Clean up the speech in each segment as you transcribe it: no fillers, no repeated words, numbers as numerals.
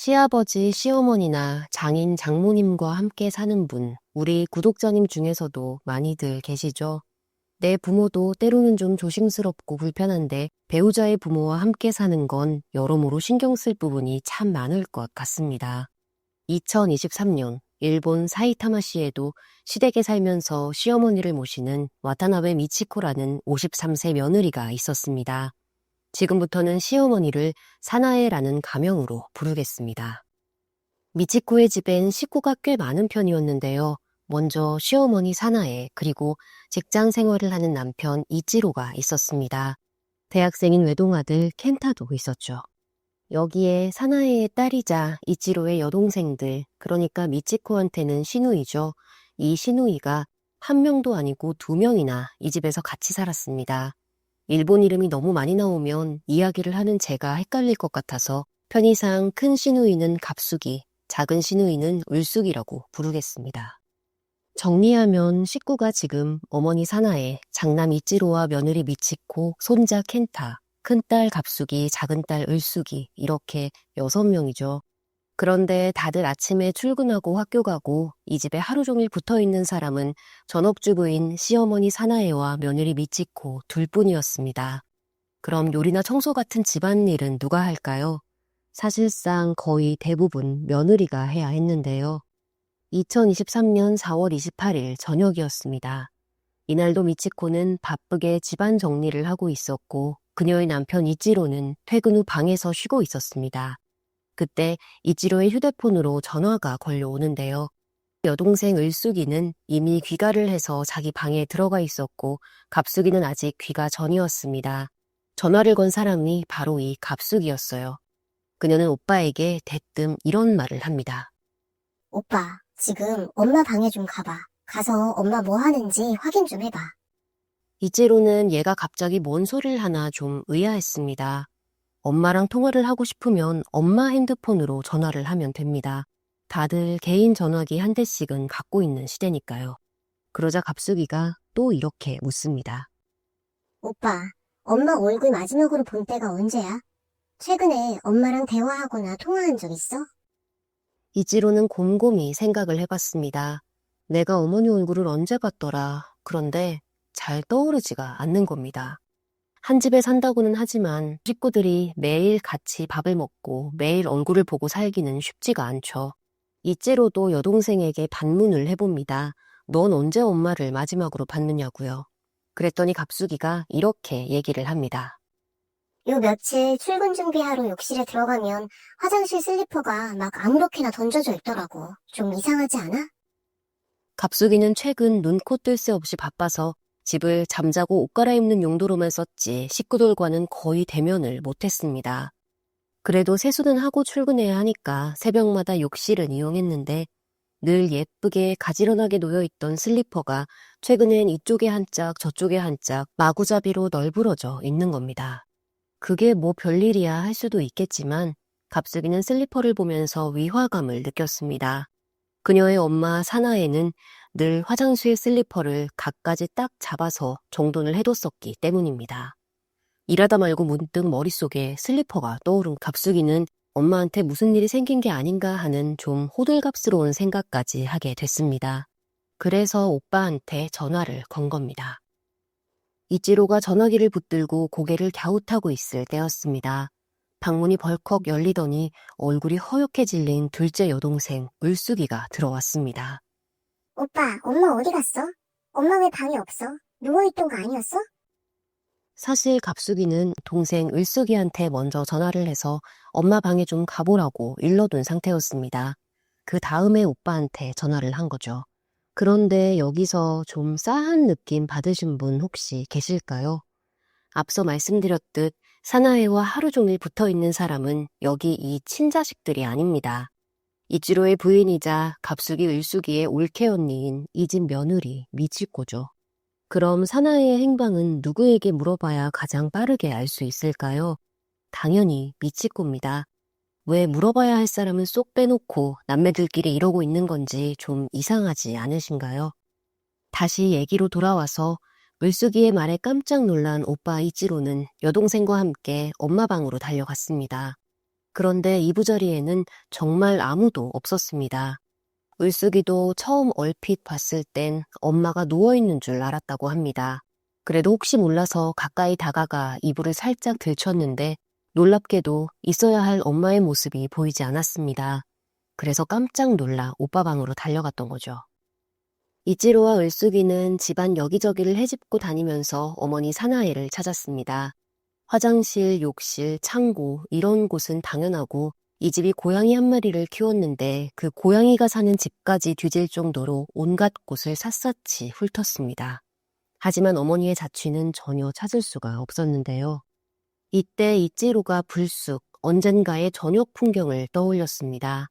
시아버지, 시어머니나 장인, 장모님과 함께 사는 분, 우리 구독자님 중에서도 많이들 계시죠? 내 부모도 때로는 좀 조심스럽고 불편한데 배우자의 부모와 함께 사는 건 여러모로 신경 쓸 부분이 참 많을 것 같습니다. 2023년 일본 사이타마시에도 시댁에 살면서 시어머니를 모시는 와타나베 미치코라는 53세 며느리가 있었습니다. 지금부터는 시어머니를 사나에라는 가명으로 부르겠습니다. 미치코의 집엔 식구가 꽤 많은 편이었는데요. 먼저 시어머니 사나에 그리고 직장 생활을 하는 남편 이치로가 있었습니다. 대학생인 외동아들 켄타도 있었죠. 여기에 사나에의 딸이자 이치로의 여동생들, 그러니까 미치코한테는 시누이죠. 이 시누이가 한 명도 아니고 두 명이나 이 집에서 같이 살았습니다. 일본 이름이 너무 많이 나오면 이야기를 하는 제가 헷갈릴 것 같아서 편의상 큰 시누이는 갑수기, 작은 시누이는 울숙이라고 부르겠습니다. 정리하면 식구가 지금 어머니 사나에, 장남 이치로와 며느리 미치코, 손자 켄타, 큰딸 갑수기, 작은딸 을숙이 이렇게 6명이죠. 그런데 다들 아침에 출근하고 학교 가고 이 집에 하루 종일 붙어있는 사람은 전업주부인 시어머니 사나에와 며느리 미치코 둘뿐이었습니다. 그럼 요리나 청소 같은 집안일은 누가 할까요? 사실상 거의 대부분 며느리가 해야 했는데요. 2023년 4월 28일 저녁이었습니다. 이날도 미치코는 바쁘게 집안 정리를 하고 있었고 그녀의 남편 이치로는 퇴근 후 방에서 쉬고 있었습니다. 그때 이치로의 휴대폰으로 전화가 걸려오는데요. 여동생 을숙이는 이미 귀가를 해서 자기 방에 들어가 있었고 갑숙이는 아직 귀가 전이었습니다. 전화를 건 사람이 바로 이 갑숙이었어요. 그녀는 오빠에게 대뜸 이런 말을 합니다. 오빠, 지금 엄마 방에 좀 가봐. 가서 엄마 뭐 하는지 확인 좀 해봐. 이치로는 얘가 갑자기 뭔 소리를 하나 좀 의아했습니다. 엄마랑 통화를 하고 싶으면 엄마 핸드폰으로 전화를 하면 됩니다. 다들 개인 전화기 한 대씩은 갖고 있는 시대니까요. 그러자 갑수기가 또 이렇게 묻습니다. 오빠, 엄마 얼굴 마지막으로 본 때가 언제야? 최근에 엄마랑 대화하거나 통화한 적 있어? 이치로는 곰곰이 생각을 해봤습니다. 내가 어머니 얼굴을 언제 봤더라. 그런데 잘 떠오르지가 않는 겁니다. 한 집에 산다고는 하지만 식구들이 매일 같이 밥을 먹고 매일 얼굴을 보고 살기는 쉽지가 않죠. 이째로도 여동생에게 반문을 해봅니다. 넌 언제 엄마를 마지막으로 봤느냐고요. 그랬더니 갑수기가 이렇게 얘기를 합니다. 요 며칠 출근 준비하러 욕실에 들어가면 화장실 슬리퍼가 막 아무렇게나 던져져 있더라고. 좀 이상하지 않아? 갑수기는 최근 눈코 뜰 새 없이 바빠서 집을 잠자고 옷 갈아입는 용도로만 썼지 식구들과는 거의 대면을 못했습니다. 그래도 세수는 하고 출근해야 하니까 새벽마다 욕실은 이용했는데 늘 예쁘게 가지런하게 놓여있던 슬리퍼가 최근엔 이쪽에 한 짝 저쪽에 한 짝 마구잡이로 널브러져 있는 겁니다. 그게 뭐 별일이야 할 수도 있겠지만 갑수기는 슬리퍼를 보면서 위화감을 느꼈습니다. 그녀의 엄마 사나에는 늘 화장실 슬리퍼를 각가지 딱 잡아서 정돈을 해뒀었기 때문입니다. 일하다 말고 문득 머릿속에 슬리퍼가 떠오른 갑수기는 엄마한테 무슨 일이 생긴 게 아닌가 하는 좀 호들갑스러운 생각까지 하게 됐습니다. 그래서 오빠한테 전화를 건 겁니다. 이치로가 전화기를 붙들고 고개를 갸웃하고 있을 때였습니다. 방문이 벌컥 열리더니 얼굴이 허옇게 질린 둘째 여동생 을숙이가 들어왔습니다. 오빠, 엄마 어디 갔어? 엄마 왜 방에 없어? 누워있던 거 아니었어? 사실 갑숙이는 동생 을숙이한테 먼저 전화를 해서 엄마 방에 좀 가보라고 일러둔 상태였습니다. 그 다음에 오빠한테 전화를 한 거죠. 그런데 여기서 좀 싸한 느낌 받으신 분 혹시 계실까요? 앞서 말씀드렸듯 사나이와 하루 종일 붙어있는 사람은 여기 이 친자식들이 아닙니다. 이치로의 부인이자 갑숙이 을숙이의 올케 언니인 이 집 며느리 미치코죠. 그럼 사나이의 행방은 누구에게 물어봐야 가장 빠르게 알 수 있을까요? 당연히 미치코입니다. 왜 물어봐야 할 사람은 쏙 빼놓고 남매들끼리 이러고 있는 건지 좀 이상하지 않으신가요? 다시 얘기로 돌아와서 물숙이의 말에 깜짝 놀란 오빠 이치로는 여동생과 함께 엄마 방으로 달려갔습니다. 그런데 이부자리에는 정말 아무도 없었습니다. 을숙이도 처음 얼핏 봤을 땐 엄마가 누워있는 줄 알았다고 합니다. 그래도 혹시 몰라서 가까이 다가가 이불을 살짝 들쳤는데 놀랍게도 있어야 할 엄마의 모습이 보이지 않았습니다. 그래서 깜짝 놀라 오빠 방으로 달려갔던 거죠. 이치로와 을숙이는 집안 여기저기를 헤집고 다니면서 어머니 사나이를 찾았습니다. 화장실, 욕실, 창고 이런 곳은 당연하고 이 집이 고양이 한 마리를 키웠는데 그 고양이가 사는 집까지 뒤질 정도로 온갖 곳을 샅샅이 훑었습니다. 하지만 어머니의 자취는 전혀 찾을 수가 없었는데요. 이때 이치로가 불쑥 언젠가의 저녁 풍경을 떠올렸습니다.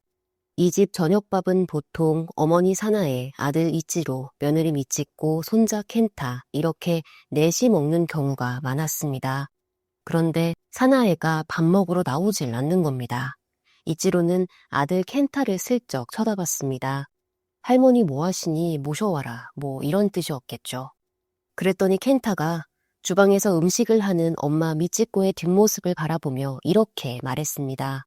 이 집 저녁밥은 보통 어머니 사나에, 아들 이치로, 며느리 미치코, 손자 켄타 이렇게 넷이 먹는 경우가 많았습니다. 그런데 사나에가 밥 먹으러 나오질 않는 겁니다. 이치로는 아들 켄타를 슬쩍 쳐다봤습니다. 할머니 뭐 하시니 모셔와라 뭐 이런 뜻이었겠죠. 그랬더니 켄타가 주방에서 음식을 하는 엄마 미치코의 뒷모습을 바라보며 이렇게 말했습니다.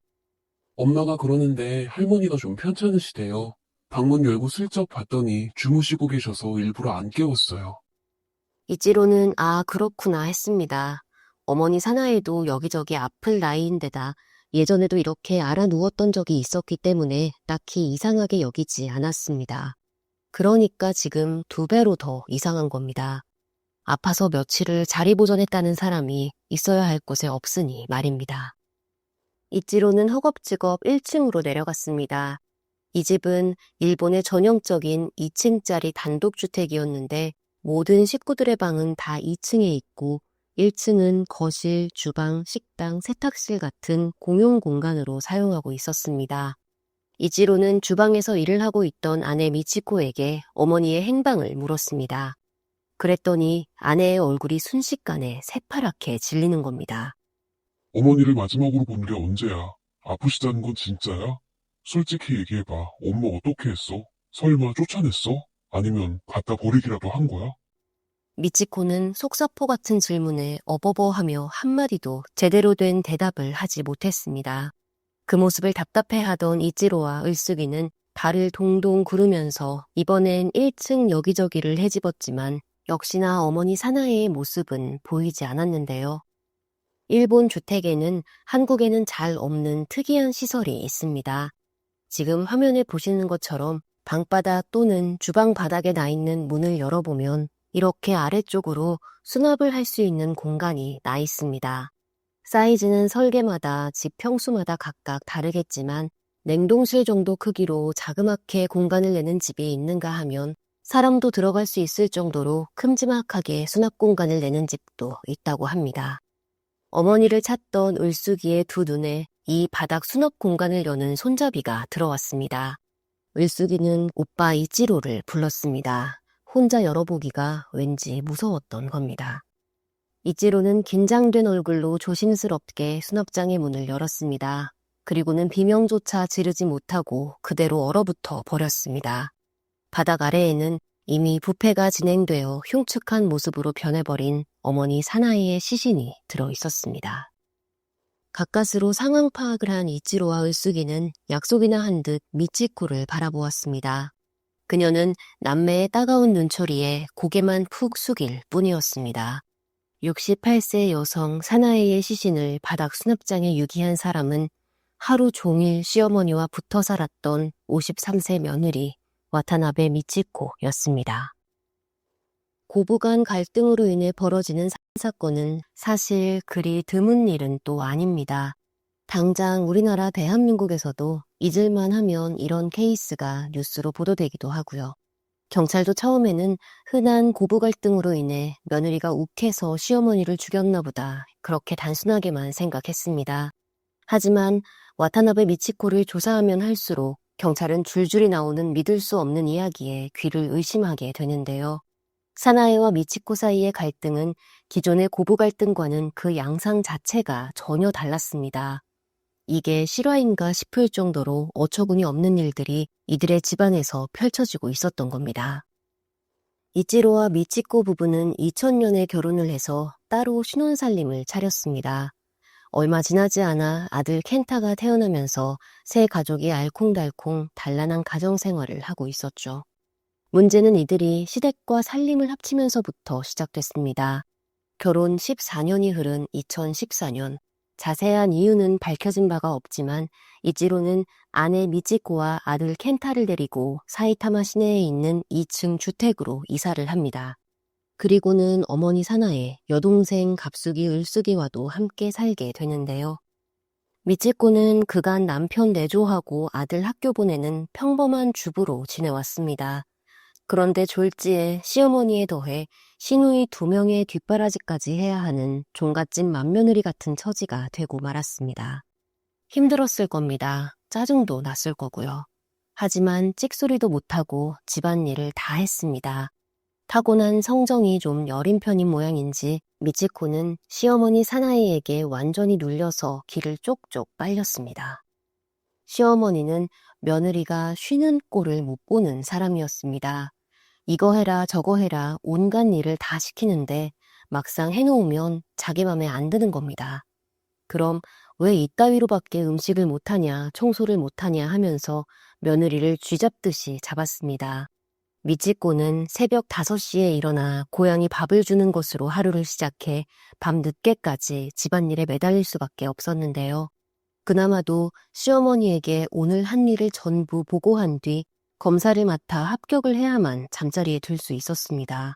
엄마가 그러는데 할머니가 좀 편찮으시대요. 방문 열고 슬쩍 봤더니 주무시고 계셔서 일부러 안 깨웠어요. 이치로는 아 그렇구나 했습니다. 어머니 사나이도 여기저기 아플 나이인데다 예전에도 이렇게 알아 누웠던 적이 있었기 때문에 딱히 이상하게 여기지 않았습니다. 그러니까 지금 2배로 더 이상한 겁니다. 아파서 며칠을 자리 보존했다는 사람이 있어야 할 곳에 없으니 말입니다. 이치로는 허겁지겁 1층으로 내려갔습니다. 이 집은 일본의 전형적인 2층짜리 단독주택이었는데 모든 식구들의 방은 다 2층에 있고 1층은 거실, 주방, 식당, 세탁실 같은 공용 공간으로 사용하고 있었습니다. 이치로는 주방에서 일을 하고 있던 아내 미치코에게 어머니의 행방을 물었습니다. 그랬더니 아내의 얼굴이 순식간에 새파랗게 질리는 겁니다. 어머니를 마지막으로 본 게 언제야? 아프시다는 건 진짜야? 솔직히 얘기해봐. 엄마 어떻게 했어? 설마 쫓아냈어? 아니면 갖다 버리기라도 한 거야? 미치코는 속사포 같은 질문에 어버버하며 한마디도 제대로 된 대답을 하지 못했습니다. 그 모습을 답답해하던 이치로와 을숙이는 발을 동동 구르면서 이번엔 1층 여기저기를 헤집었지만 역시나 어머니 사나이의 모습은 보이지 않았는데요. 일본 주택에는 한국에는 잘 없는 특이한 시설이 있습니다. 지금 화면에 보시는 것처럼 방바닥 또는 주방 바닥에 나 있는 문을 열어보면 이렇게 아래쪽으로 수납을 할 수 있는 공간이 나 있습니다. 사이즈는 설계마다 집 평수마다 각각 다르겠지만 냉동실 정도 크기로 자그맣게 공간을 내는 집이 있는가 하면 사람도 들어갈 수 있을 정도로 큼지막하게 수납 공간을 내는 집도 있다고 합니다. 어머니를 찾던 을숙이의 두 눈에 이 바닥 수납 공간을 여는 손잡이가 들어왔습니다. 을숙이는 오빠 이치로를 불렀습니다. 혼자 열어보기가 왠지 무서웠던 겁니다. 이치로는 긴장된 얼굴로 조심스럽게 수납장의 문을 열었습니다. 그리고는 비명조차 지르지 못하고 그대로 얼어붙어 버렸습니다. 바닥 아래에는 이미 부패가 진행되어 흉측한 모습으로 변해버린 어머니 사나이의 시신이 들어있었습니다. 가까스로 상황 파악을 한 이치로와 을숙이는 약속이나 한 듯 미치코를 바라보았습니다. 그녀는 남매의 따가운 눈초리에 고개만 푹 숙일 뿐이었습니다. 68세 여성 사나이의 시신을 바닥 수납장에 유기한 사람은 하루 종일 시어머니와 붙어 살았던 53세 며느리 와타나베 미치코였습니다. 고부간 갈등으로 인해 벌어지는 사건은 사실 그리 드문 일은 또 아닙니다. 당장 우리나라 대한민국에서도 잊을만 하면 이런 케이스가 뉴스로 보도되기도 하고요. 경찰도 처음에는 흔한 고부 갈등으로 인해 며느리가 욱해서 시어머니를 죽였나 보다 그렇게 단순하게만 생각했습니다. 하지만 와타나베 미치코를 조사하면 할수록 경찰은 줄줄이 나오는 믿을 수 없는 이야기에 귀를 의심하게 되는데요. 사나에와 미치코 사이의 갈등은 기존의 고부 갈등과는 그 양상 자체가 전혀 달랐습니다. 이게 실화인가 싶을 정도로 어처구니 없는 일들이 이들의 집안에서 펼쳐지고 있었던 겁니다. 이치로와 미치코 부부는 2000년에 결혼을 해서 따로 신혼살림을 차렸습니다. 얼마 지나지 않아 아들 켄타가 태어나면서 세 가족이 알콩달콩 단란한 가정생활을 하고 있었죠. 문제는 이들이 시댁과 살림을 합치면서부터 시작됐습니다. 결혼 14년이 흐른 2014년, 자세한 이유는 밝혀진 바가 없지만 이치로는 아내 미치코와 아들 켄타를 데리고 사이타마 시내에 있는 2층 주택으로 이사를 합니다. 그리고는 어머니 사나에 여동생 갑수기 을수기와도 함께 살게 되는데요. 미치코는 그간 남편 내조하고 아들 학교 보내는 평범한 주부로 지내왔습니다. 그런데 졸지에 시어머니에 더해 시누이 2명의 뒷바라지까지 해야 하는 종갓집 맏며느리 같은 처지가 되고 말았습니다. 힘들었을 겁니다. 짜증도 났을 거고요. 하지만 찍소리도 못하고 집안일을 다 했습니다. 타고난 성정이 좀 여린 편인 모양인지 미치코는 시어머니 사나이에게 완전히 눌려서 기를 쪽쪽 빨렸습니다. 시어머니는 며느리가 쉬는 꼴을 못 보는 사람이었습니다. 이거 해라 저거 해라 온갖 일을 다 시키는데 막상 해놓으면 자기 맘에 안 드는 겁니다. 그럼 왜 이따위로밖에 음식을 못하냐 청소를 못하냐 하면서 며느리를 쥐잡듯이 잡았습니다. 미치코는 새벽 5시에 일어나 고양이 밥을 주는 것으로 하루를 시작해 밤 늦게까지 집안일에 매달릴 수밖에 없었는데요. 그나마도 시어머니에게 오늘 한 일을 전부 보고한 뒤 검사를 맡아 합격을 해야만 잠자리에 들 수 있었습니다.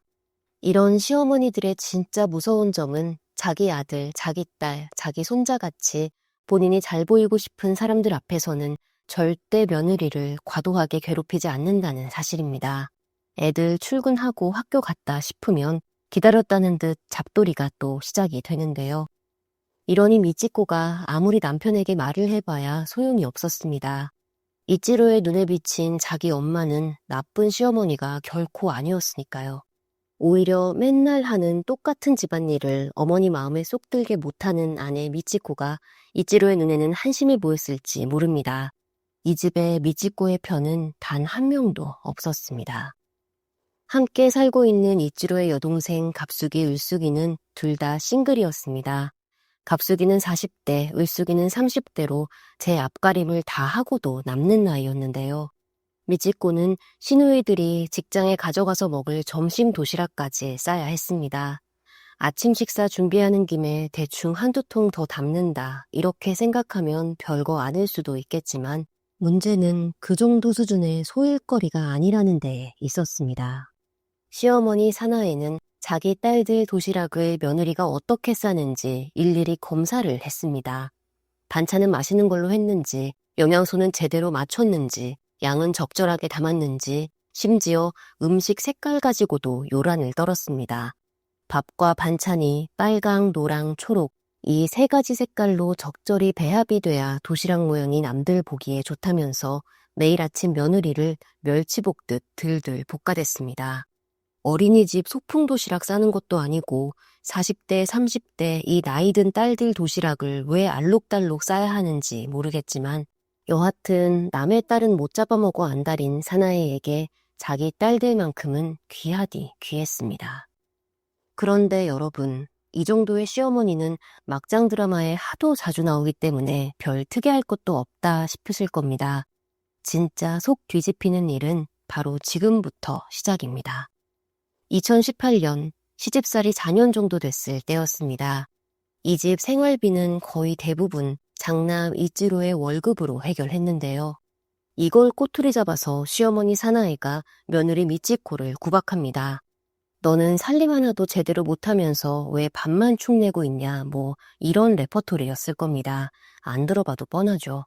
이런 시어머니들의 진짜 무서운 점은 자기 아들, 자기 딸, 자기 손자같이 본인이 잘 보이고 싶은 사람들 앞에서는 절대 며느리를 과도하게 괴롭히지 않는다는 사실입니다. 애들 출근하고 학교 갔다 싶으면 기다렸다는 듯 잡돌이가 또 시작이 되는데요. 이러니 미치코가 아무리 남편에게 말을 해봐야 소용이 없었습니다. 이치로의 눈에 비친 자기 엄마는 나쁜 시어머니가 결코 아니었으니까요. 오히려 맨날 하는 똑같은 집안일을 어머니 마음에 쏙 들게 못하는 아내 미치코가 이치로의 눈에는 한심해 보였을지 모릅니다. 이 집에 미치코의 편은 단 한 명도 없었습니다. 함께 살고 있는 이치로의 여동생 갑수기, 을수기는 둘 다 싱글이었습니다. 갑수기는 40대, 을수기는 30대로 제 앞가림을 다 하고도 남는 나이였는데요. 미치코는 시누이들이 직장에 가져가서 먹을 점심 도시락까지 싸야 했습니다. 아침 식사 준비하는 김에 대충 한두 통 더 담는다, 이렇게 생각하면 별거 아닐 수도 있겠지만 문제는 그 정도 수준의 소일거리가 아니라는 데 있었습니다. 시어머니 사나이는 자기 딸들 도시락을 며느리가 어떻게 싸는지 일일이 검사를 했습니다. 반찬은 맛있는 걸로 했는지, 영양소는 제대로 맞췄는지, 양은 적절하게 담았는지, 심지어 음식 색깔 가지고도 요란을 떨었습니다. 밥과 반찬이 빨강, 노랑, 초록, 이 3가지 색깔로 적절히 배합이 돼야 도시락 모양이 남들 보기에 좋다면서 매일 아침 며느리를 멸치 볶듯 들들 볶아댔습니다. 어린이집 소풍 도시락 싸는 것도 아니고 40대, 30대 이 나이든 딸들 도시락을 왜 알록달록 싸야 하는지 모르겠지만 여하튼 남의 딸은 못 잡아먹어 안달인 사나이에게 자기 딸들만큼은 귀하디 귀했습니다. 그런데 여러분, 이 정도의 시어머니는 막장 드라마에 하도 자주 나오기 때문에 별 특이할 것도 없다 싶으실 겁니다. 진짜 속 뒤집히는 일은 바로 지금부터 시작입니다. 2018년 시집살이 4년 정도 됐을 때였습니다. 이 집 생활비는 거의 대부분 장남 이치로의 월급으로 해결했는데요. 이걸 꼬투리 잡아서 시어머니 사나이가 며느리 미치코를 구박합니다. 너는 살림 하나도 제대로 못하면서 왜 밥만 축내고 있냐, 뭐 이런 레퍼토리였을 겁니다. 안 들어봐도 뻔하죠.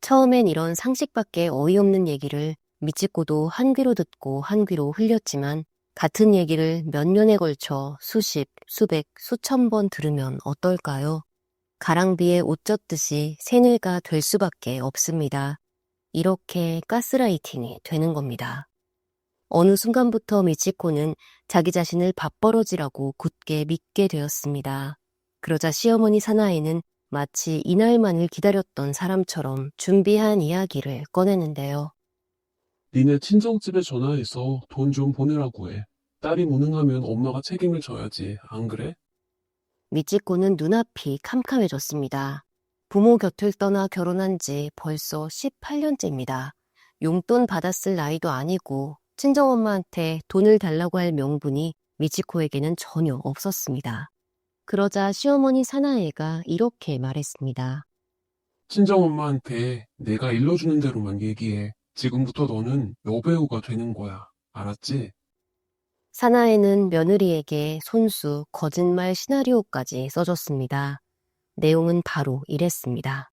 처음엔 이런 상식밖에 어이없는 얘기를 미치코도 한 귀로 듣고 한 귀로 흘렸지만 같은 얘기를 몇 년에 걸쳐 수십, 수백, 수천 번 들으면 어떨까요? 가랑비에 옷 젖듯이 새뇌가 될 수밖에 없습니다. 이렇게 가스라이팅이 되는 겁니다. 어느 순간부터 미치코는 자기 자신을 밥벌어지라고 굳게 믿게 되었습니다. 그러자 시어머니 사나이는 마치 이날만을 기다렸던 사람처럼 준비한 이야기를 꺼내는데요. 니네 친정집에 전화해서 돈 좀 보내라고 해. 딸이 무능하면 엄마가 책임을 져야지, 안 그래? 미치코는 눈앞이 캄캄해졌습니다. 부모 곁을 떠나 결혼한 지 벌써 18년째입니다. 용돈 받았을 나이도 아니고 친정엄마한테 돈을 달라고 할 명분이 미치코에게는 전혀 없었습니다. 그러자 시어머니 사나이가 이렇게 말했습니다. 친정엄마한테 내가 일러주는 대로만 얘기해. 지금부터 너는 여배우가 되는 거야. 알았지? 사나이는 며느리에게 손수 거짓말 시나리오까지 써줬습니다. 내용은 바로 이랬습니다.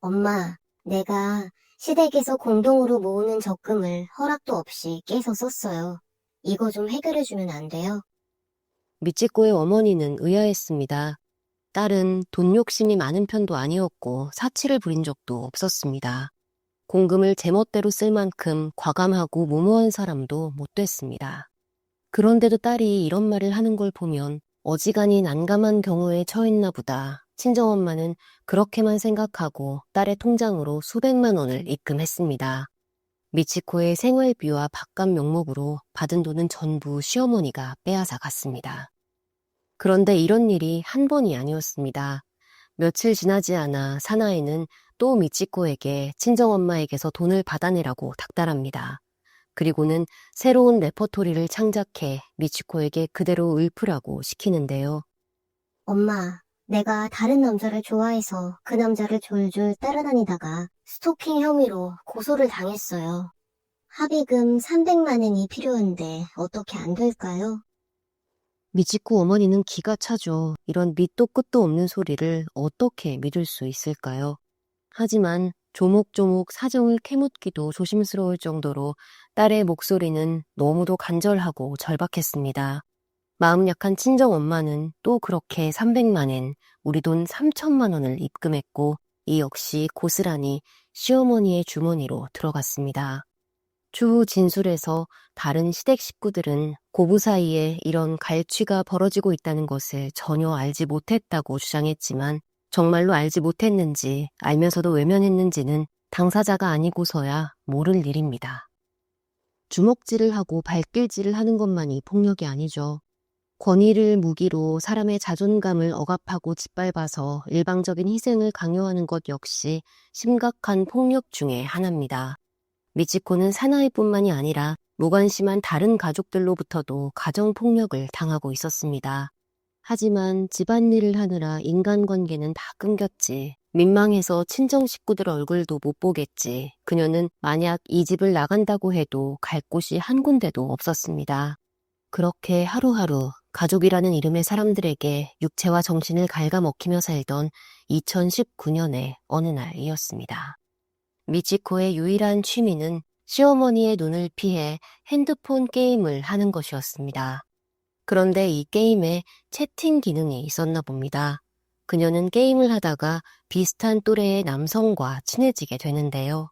엄마, 내가 시댁에서 공동으로 모으는 적금을 허락도 없이 깨서 썼어요. 이거 좀 해결해주면 안 돼요? 미치코의 어머니는 의아했습니다. 딸은 돈 욕심이 많은 편도 아니었고 사치를 부린 적도 없었습니다. 공금을 제멋대로 쓸 만큼 과감하고 무모한 사람도 못 됐습니다. 그런데도 딸이 이런 말을 하는 걸 보면 어지간히 난감한 경우에 처했나 보다. 친정엄마는 그렇게만 생각하고 딸의 통장으로 수백만 원을 입금했습니다. 미치코의 생활비와 밥값 명목으로 받은 돈은 전부 시어머니가 빼앗아 갔습니다. 그런데 이런 일이 한 번이 아니었습니다. 며칠 지나지 않아 사나이는 또 미치코에게 친정엄마에게서 돈을 받아내라고 닥달합니다. 그리고는 새로운 레퍼토리를 창작해 미치코에게 그대로 읊으라고 시키는데요. 엄마, 내가 다른 남자를 좋아해서 그 남자를 졸졸 따라다니다가 스토킹 혐의로 고소를 당했어요. 합의금 300만 원이 필요한데 어떻게 안 될까요? 미치코 어머니는 기가 차죠. 이런 밑도 끝도 없는 소리를 어떻게 믿을 수 있을까요? 하지만 조목조목 사정을 캐묻기도 조심스러울 정도로 딸의 목소리는 너무도 간절하고 절박했습니다. 마음 약한 친정엄마는 또 그렇게 300만 엔, 우리 돈 3천만 원을 입금했고 이 역시 고스란히 시어머니의 주머니로 들어갔습니다. 추후 진술에서 다른 시댁 식구들은 고부 사이에 이런 갈취가 벌어지고 있다는 것을 전혀 알지 못했다고 주장했지만 정말로 알지 못했는지 알면서도 외면했는지는 당사자가 아니고서야 모를 일입니다. 주먹질을 하고 발길질을 하는 것만이 폭력이 아니죠. 권위를 무기로 사람의 자존감을 억압하고 짓밟아서 일방적인 희생을 강요하는 것 역시 심각한 폭력 중의 하나입니다. 미치코는 사나이뿐만이 아니라 무관심한 다른 가족들로부터도 가정폭력을 당하고 있었습니다. 하지만 집안일을 하느라 인간관계는 다 끊겼지. 민망해서 친정 식구들 얼굴도 못 보겠지. 그녀는 만약 이 집을 나간다고 해도 갈 곳이 한 군데도 없었습니다. 그렇게 하루하루 가족이라는 이름의 사람들에게 육체와 정신을 갉아먹히며 살던 2019년의 어느 날이었습니다. 미치코의 유일한 취미는 시어머니의 눈을 피해 핸드폰 게임을 하는 것이었습니다. 그런데 이 게임에 채팅 기능이 있었나 봅니다. 그녀는 게임을 하다가 비슷한 또래의 남성과 친해지게 되는데요.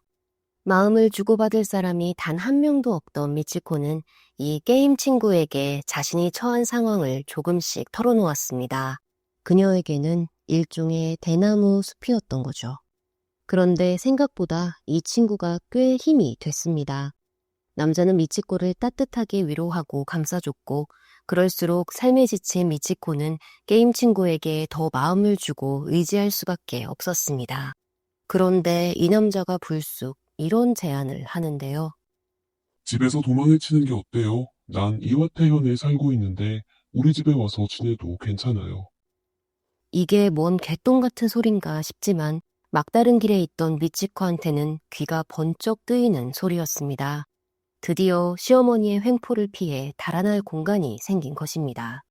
마음을 주고받을 사람이 단 한 명도 없던 미치코는 이 게임 친구에게 자신이 처한 상황을 조금씩 털어놓았습니다. 그녀에게는 일종의 대나무 숲이었던 거죠. 그런데 생각보다 이 친구가 꽤 힘이 됐습니다. 남자는 미치코를 따뜻하게 위로하고 감싸줬고 그럴수록 삶에 지친 미치코는 게임 친구에게 더 마음을 주고 의지할 수밖에 없었습니다. 그런데 이 남자가 불쑥 이런 제안을 하는데요. 집에서 도망을 치는 게 어때요? 난 이와테현에 살고 있는데 우리 집에 와서 지내도 괜찮아요. 이게 뭔 개똥 같은 소린가 싶지만 막다른 길에 있던 미치코한테는 귀가 번쩍 뜨이는 소리였습니다. 드디어 시어머니의 횡포를 피해 달아날 공간이 생긴 것입니다.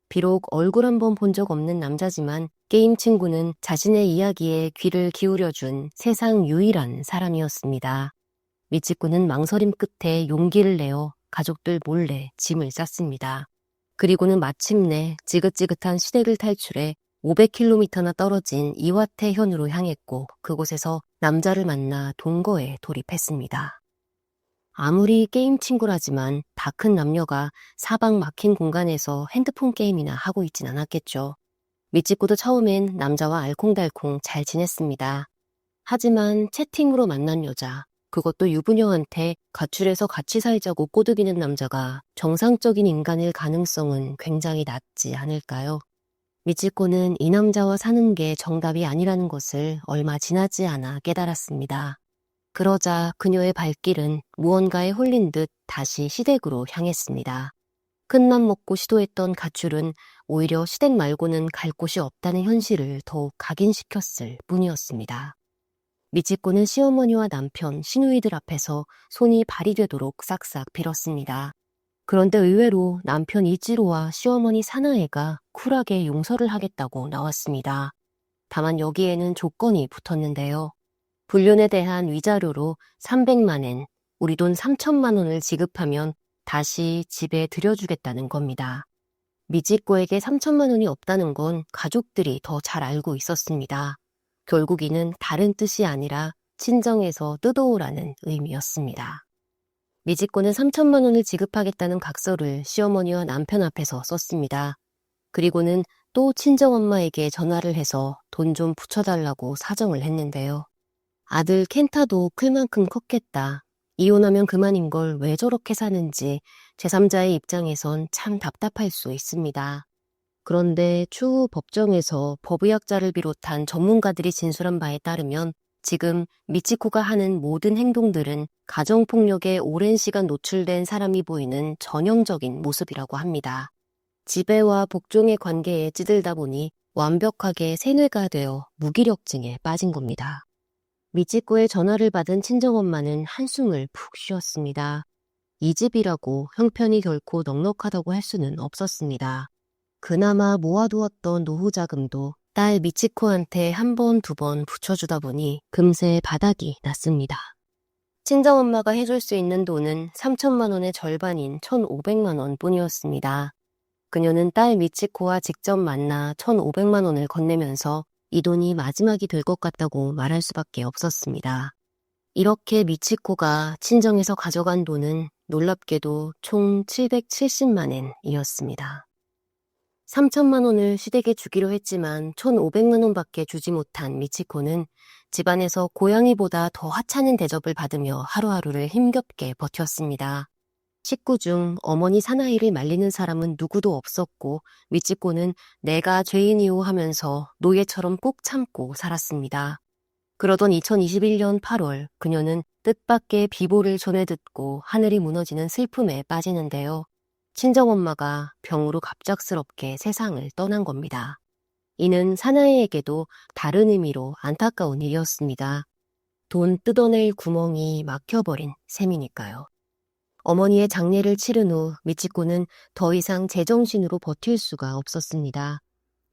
비록 얼굴 한번 본 적 없는 남자지만 게임 친구는 자신의 이야기에 귀를 기울여준 세상 유일한 사람이었습니다. 미치코는 망설임 끝에 용기를 내어 가족들 몰래 짐을 쌌습니다. 그리고는 마침내 지긋지긋한 시댁을 탈출해 500km나 떨어진 이와테현으로 향했고 그곳에서 남자를 만나 동거에 돌입했습니다. 아무리 게임 친구라지만 다 큰 남녀가 사방 막힌 공간에서 핸드폰 게임이나 하고 있진 않았겠죠. 미치코도 처음엔 남자와 알콩달콩 잘 지냈습니다. 하지만 채팅으로 만난 여자, 그것도 유부녀한테 가출해서 같이 살자고 꼬드기는 남자가 정상적인 인간일 가능성은 굉장히 낮지 않을까요? 미치코는 이 남자와 사는 게 정답이 아니라는 것을 얼마 지나지 않아 깨달았습니다. 그러자 그녀의 발길은 무언가에 홀린 듯 다시 시댁으로 향했습니다. 큰맘 먹고 시도했던 가출은 오히려 시댁 말고는 갈 곳이 없다는 현실을 더욱 각인시켰을 뿐이었습니다. 미치코는 시어머니와 남편, 시누이들 앞에서 손이 발이 되도록 싹싹 빌었습니다. 그런데 의외로 남편 이치로와 시어머니 사나이가 쿨하게 용서를 하겠다고 나왔습니다. 다만 여기에는 조건이 붙었는데요. 불륜에 대한 위자료로 300만 엔, 우리 돈 3천만 원을 지급하면 다시 집에 들여주겠다는 겁니다. 미치코에게 3천만 원이 없다는 건 가족들이 더 잘 알고 있었습니다. 결국 이는 다른 뜻이 아니라 친정에서 뜯어오라는 의미였습니다. 미치코는 3천만 원을 지급하겠다는 각서를 시어머니와 남편 앞에서 썼습니다. 그리고는 또 친정엄마에게 전화를 해서 돈 좀 붙여달라고 사정을 했는데요. 아들 켄타도 클 만큼 컸겠다. 이혼하면 그만인 걸 왜 저렇게 사는지 제3자의 입장에선 참 답답할 수 있습니다. 그런데 추후 법정에서 법의학자를 비롯한 전문가들이 진술한 바에 따르면 지금 미치코가 하는 모든 행동들은 가정폭력에 오랜 시간 노출된 사람이 보이는 전형적인 모습이라고 합니다. 지배와 복종의 관계에 찌들다 보니 완벽하게 세뇌가 되어 무기력증에 빠진 겁니다. 미치코의 전화를 받은 친정엄마는 한숨을 푹 쉬었습니다. 이 집이라고 형편이 결코 넉넉하다고 할 수는 없었습니다. 그나마 모아두었던 노후 자금도 딸 미치코한테 한 번, 두 번 붙여주다 보니 금세 바닥이 났습니다. 친정엄마가 해줄 수 있는 돈은 3천만 원의 절반인 1,500만 원 뿐이었습니다. 그녀는 딸 미치코와 직접 만나 1,500만 원을 건네면서 이 돈이 마지막이 될 것 같다고 말할 수밖에 없었습니다. 이렇게 미치코가 친정에서 가져간 돈은 놀랍게도 총 770만 엔이었습니다. 3천만 원을 시댁에 주기로 했지만 1,500만 원밖에 주지 못한 미치코는 집안에서 고양이보다 더 하찮은 대접을 받으며 하루하루를 힘겹게 버텼습니다. 식구 중 어머니 사나이를 말리는 사람은 누구도 없었고 미치코는 내가 죄인이오 하면서 노예처럼 꾹 참고 살았습니다. 그러던 2021년 8월 그녀는 뜻밖의 비보를 전해 듣고 하늘이 무너지는 슬픔에 빠지는데요. 친정엄마가 병으로 갑작스럽게 세상을 떠난 겁니다. 이는 사나이에게도 다른 의미로 안타까운 일이었습니다. 돈 뜯어낼 구멍이 막혀버린 셈이니까요. 어머니의 장례를 치른 후 미치코는 더 이상 제정신으로 버틸 수가 없었습니다.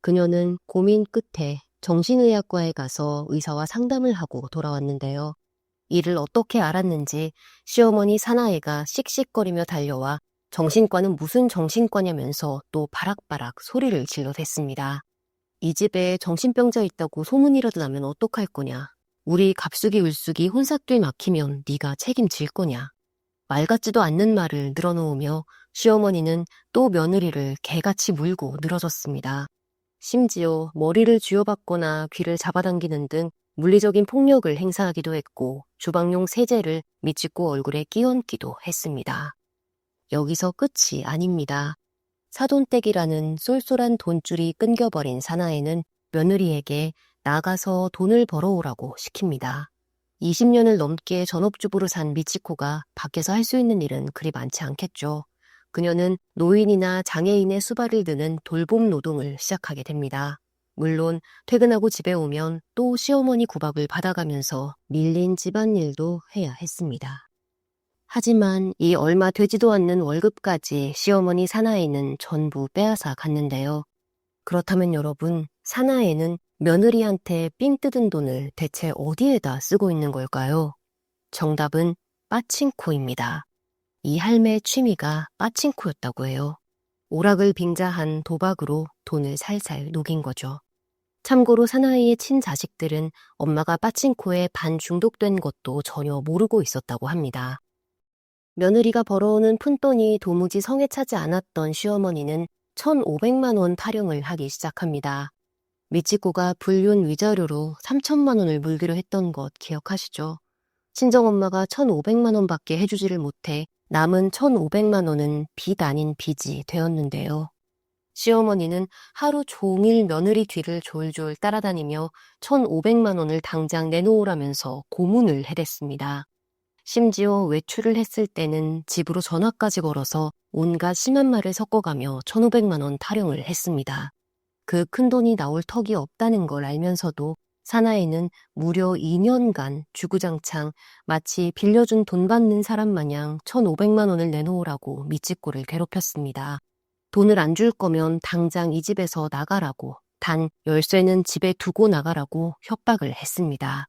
그녀는 고민 끝에 정신의학과에 가서 의사와 상담을 하고 돌아왔는데요. 이를 어떻게 알았는지 시어머니 사나이가 씩씩거리며 달려와 정신과는 무슨 정신과냐면서 또 바락바락 소리를 질러댔습니다. 이 집에 정신병자 있다고 소문이라도 나면 어떡할 거냐. 우리 갑숙이 울숙이 혼사길 막히면 네가 책임질 거냐. 말 같지도 않는 말을 늘어놓으며 시어머니는 또 며느리를 개같이 물고 늘어졌습니다. 심지어 머리를 쥐어박거나 귀를 잡아당기는 등 물리적인 폭력을 행사하기도 했고 주방용 세제를 미치코 얼굴에 끼얹기도 했습니다. 여기서 끝이 아닙니다. 사돈댁이라는 쏠쏠한 돈줄이 끊겨버린 사나이는 며느리에게 나가서 돈을 벌어오라고 시킵니다. 20년을 넘게 전업주부로 산 미치코가 밖에서 할 수 있는 일은 그리 많지 않겠죠. 그녀는 노인이나 장애인의 수발을 드는 돌봄 노동을 시작하게 됩니다. 물론 퇴근하고 집에 오면 또 시어머니 구박을 받아가면서 밀린 집안일도 해야 했습니다. 하지만 이 얼마 되지도 않는 월급까지 시어머니 사나이는 전부 빼앗아 갔는데요. 그렇다면 여러분, 사나이는 며느리한테 삥 뜯은 돈을 대체 어디에다 쓰고 있는 걸까요? 정답은 빠칭코입니다. 이 할매의 취미가 빠칭코였다고 해요. 오락을 빙자한 도박으로 돈을 살살 녹인 거죠. 참고로 사나이의 친자식들은 엄마가 빠칭코에 반중독된 것도 전혀 모르고 있었다고 합니다. 며느리가 벌어오는 푼돈이 도무지 성에 차지 않았던 시어머니는 1,500만 원 타령을 하기 시작합니다. 미치코가 불륜 위자료로 3천만 원을 물기로 했던 것 기억하시죠? 친정엄마가 1,500만 원밖에 해주지를 못해 남은 1,500만 원은 빚 아닌 빚이 되었는데요. 시어머니는 하루 종일 며느리 뒤를 졸졸 따라다니며 1,500만 원을 당장 내놓으라면서 고문을 해댔습니다. 심지어 외출을 했을 때는 집으로 전화까지 걸어서 온갖 심한 말을 섞어가며 1,500만 원 타령을 했습니다. 그 큰돈이 나올 턱이 없다는 걸 알면서도 사나이는 무려 2년간 주구장창 마치 빌려준 돈 받는 사람 마냥 1,500만 원을 내놓으라고 미치코를 괴롭혔습니다. 돈을 안 줄 거면 당장 이 집에서 나가라고, 단 열쇠는 집에 두고 나가라고 협박을 했습니다.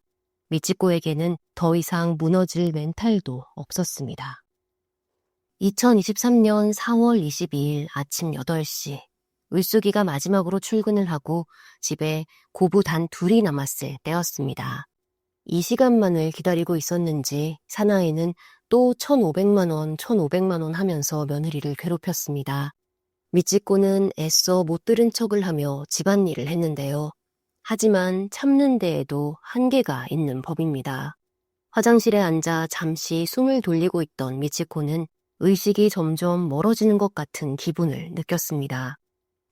미치코에게는 더 이상 무너질 멘탈도 없었습니다. 2023년 4월 22일 아침 8시, 을숙이가 마지막으로 출근을 하고 집에 고부 단 둘이 남았을 때였습니다. 이 시간만을 기다리고 있었는지 사나이는 또 1,500만 원, 1,500만 원 하면서 며느리를 괴롭혔습니다. 미치코는 애써 못 들은 척을 하며 집안일을 했는데요. 하지만 참는 데에도 한계가 있는 법입니다. 화장실에 앉아 잠시 숨을 돌리고 있던 미치코는 의식이 점점 멀어지는 것 같은 기분을 느꼈습니다.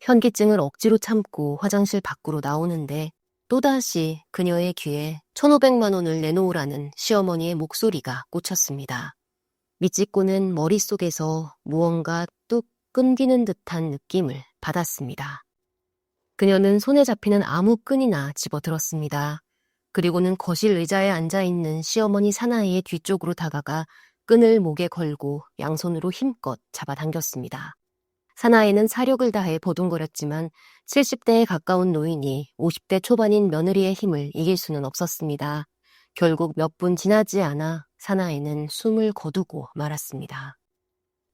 현기증을 억지로 참고 화장실 밖으로 나오는데 또다시 그녀의 귀에 1,500만 원을 내놓으라는 시어머니의 목소리가 꽂혔습니다. 미치코는 머릿속에서 무언가 뚝 끊기는 듯한 느낌을 받았습니다. 그녀는 손에 잡히는 아무 끈이나 집어들었습니다. 그리고는 거실 의자에 앉아있는 시어머니 사나이의 뒤쪽으로 다가가 끈을 목에 걸고 양손으로 힘껏 잡아당겼습니다. 사나이는 사력을 다해 보둥거렸지만 70대에 가까운 노인이 50대 초반인 며느리의 힘을 이길 수는 없었습니다. 결국 몇 분 지나지 않아 사나이는 숨을 거두고 말았습니다.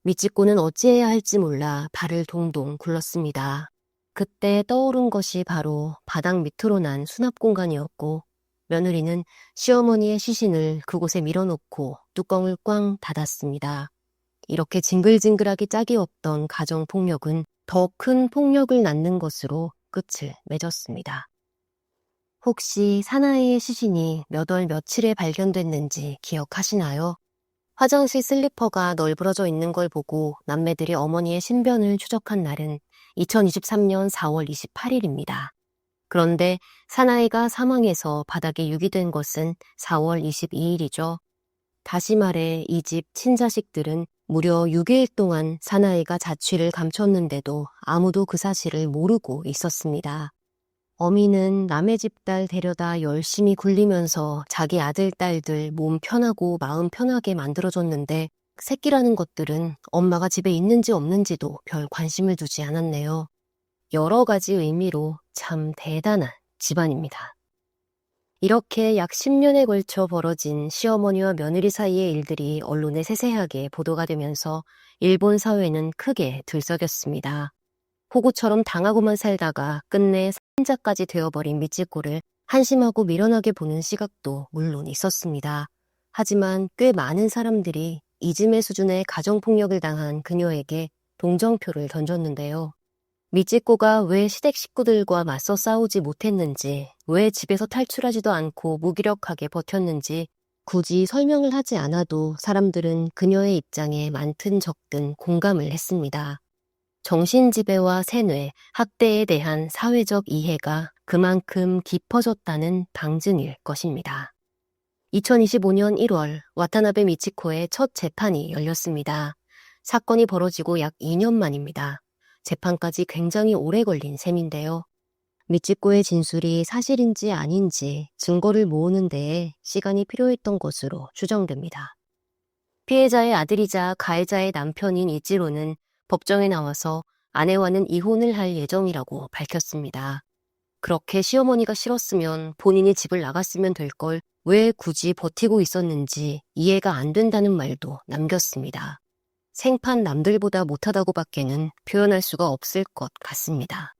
미치코는 어찌해야 할지 몰라 발을 동동 굴렀습니다. 그때 떠오른 것이 바로 바닥 밑으로 난 수납 공간이었고 며느리는 시어머니의 시신을 그곳에 밀어놓고 뚜껑을 꽝 닫았습니다. 이렇게 징글징글하기 짝이 없던 가정폭력은 더 큰 폭력을 낳는 것으로 끝을 맺었습니다. 혹시 사나이의 시신이 몇 월 며칠에 발견됐는지 기억하시나요? 화장실 슬리퍼가 널브러져 있는 걸 보고 남매들이 어머니의 신변을 추적한 날은 2023년 4월 28일입니다. 그런데 사나이가 사망해서 바닥에 유기된 것은 4월 22일이죠. 다시 말해 이 집 친자식들은 무려 6일 동안 사나이가 자취를 감췄는데도 아무도 그 사실을 모르고 있었습니다. 어미는 남의 집 딸 데려다 열심히 굴리면서 자기 아들, 딸들 몸 편하고 마음 편하게 만들어줬는데 새끼라는 것들은 엄마가 집에 있는지 없는지도 별 관심을 두지 않았네요. 여러 가지 의미로 참 대단한 집안입니다. 이렇게 약 10년에 걸쳐 벌어진 시어머니와 며느리 사이의 일들이 언론에 세세하게 보도가 되면서 일본 사회는 크게 들썩였습니다. 호구처럼 당하고만 살다가 끝내 살인자까지 되어버린 미치코를 한심하고 미련하게 보는 시각도 물론 있었습니다. 하지만 꽤 많은 사람들이 이즘의 수준의 가정폭력을 당한 그녀에게 동정표를 던졌는데요. 미치코가 왜 시댁 식구들과 맞서 싸우지 못했는지, 왜 집에서 탈출하지도 않고 무기력하게 버텼는지 굳이 설명을 하지 않아도 사람들은 그녀의 입장에 많든 적든 공감을 했습니다. 정신지배와 세뇌, 학대에 대한 사회적 이해가 그만큼 깊어졌다는 방증일 것입니다. 2025년 1월 와타나베 미치코의 첫 재판이 열렸습니다. 사건이 벌어지고 약 2년 만입니다. 재판까지 굉장히 오래 걸린 셈인데요. 미치코의 진술이 사실인지 아닌지 증거를 모으는 데에 시간이 필요했던 것으로 추정됩니다. 피해자의 아들이자 가해자의 남편인 이치로는 법정에 나와서 아내와는 이혼을 할 예정이라고 밝혔습니다. 그렇게 시어머니가 싫었으면 본인이 집을 나갔으면 될 걸 왜 굳이 버티고 있었는지 이해가 안 된다는 말도 남겼습니다. 생판 남들보다 못하다고 밖에는 표현할 수가 없을 것 같습니다.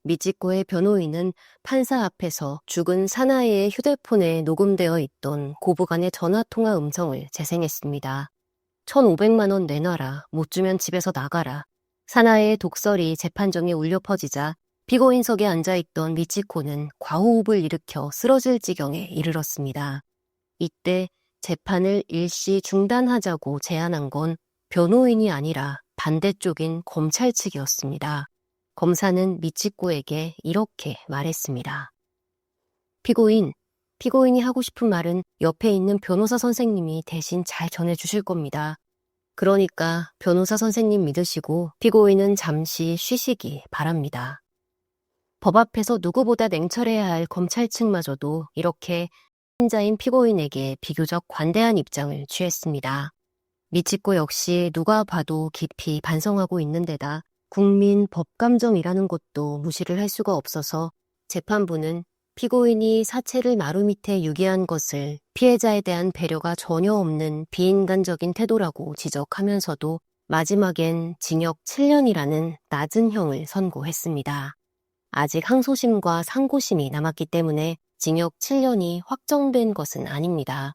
미치코의 변호인은 판사 앞에서 죽은 사나이의 휴대폰에 녹음되어 있던 고부간의 전화통화 음성을 재생했습니다. 1,500만 원 내놔라, 못 주면 집에서 나가라. 사나이의 독설이 재판정에 울려 퍼지자 피고인석에 앉아있던 미치코는 과호흡을 일으켜 쓰러질 지경에 이르렀습니다. 이때 재판을 일시 중단하자고 제안한 건 변호인이 아니라 반대쪽인 검찰 측이었습니다. 검사는 미치코에게 이렇게 말했습니다. 피고인이 하고 싶은 말은 옆에 있는 변호사 선생님이 대신 잘 전해주실 겁니다. 그러니까 변호사 선생님 믿으시고 피고인은 잠시 쉬시기 바랍니다. 법 앞에서 누구보다 냉철해야 할 검찰 측마저도 이렇게 피해자인 피고인에게 비교적 관대한 입장을 취했습니다. 미치코 역시 누가 봐도 깊이 반성하고 있는 데다 국민 법감정이라는 것도 무시를 할 수가 없어서 재판부는 피고인이 사체를 마루 밑에 유기한 것을 피해자에 대한 배려가 전혀 없는 비인간적인 태도라고 지적하면서도 마지막엔 징역 7년이라는 낮은 형을 선고했습니다. 아직 항소심과 상고심이 남았기 때문에 징역 7년이 확정된 것은 아닙니다.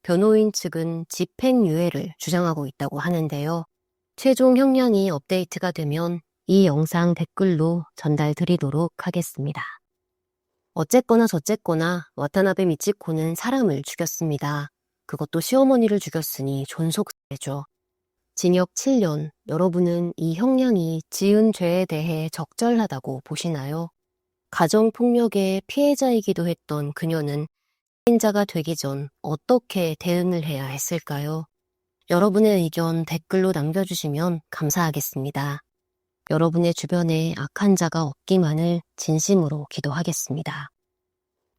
변호인 측은 집행유예를 주장하고 있다고 하는데요. 최종 형량이 업데이트가 되면 이 영상 댓글로 전달드리도록 하겠습니다. 어쨌거나 저쨌거나 와타나베 미치코는 사람을 죽였습니다. 그것도 시어머니를 죽였으니 존속죄죠. 징역 7년, 여러분은 이 형량이 지은 죄에 대해 적절하다고 보시나요? 가정폭력의 피해자이기도 했던 그녀는 피해자가 되기 전 어떻게 대응을 해야 했을까요? 여러분의 의견 댓글로 남겨주시면 감사하겠습니다. 여러분의 주변에 악한 자가 없기만을 진심으로 기도하겠습니다.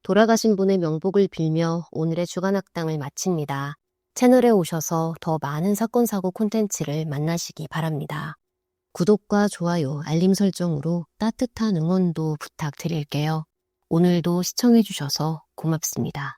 돌아가신 분의 명복을 빌며 오늘의 주간학당을 마칩니다. 채널에 오셔서 더 많은 사건 사고 콘텐츠를 만나시기 바랍니다. 구독과 좋아요, 알림 설정으로 따뜻한 응원도 부탁드릴게요. 오늘도 시청해주셔서 고맙습니다.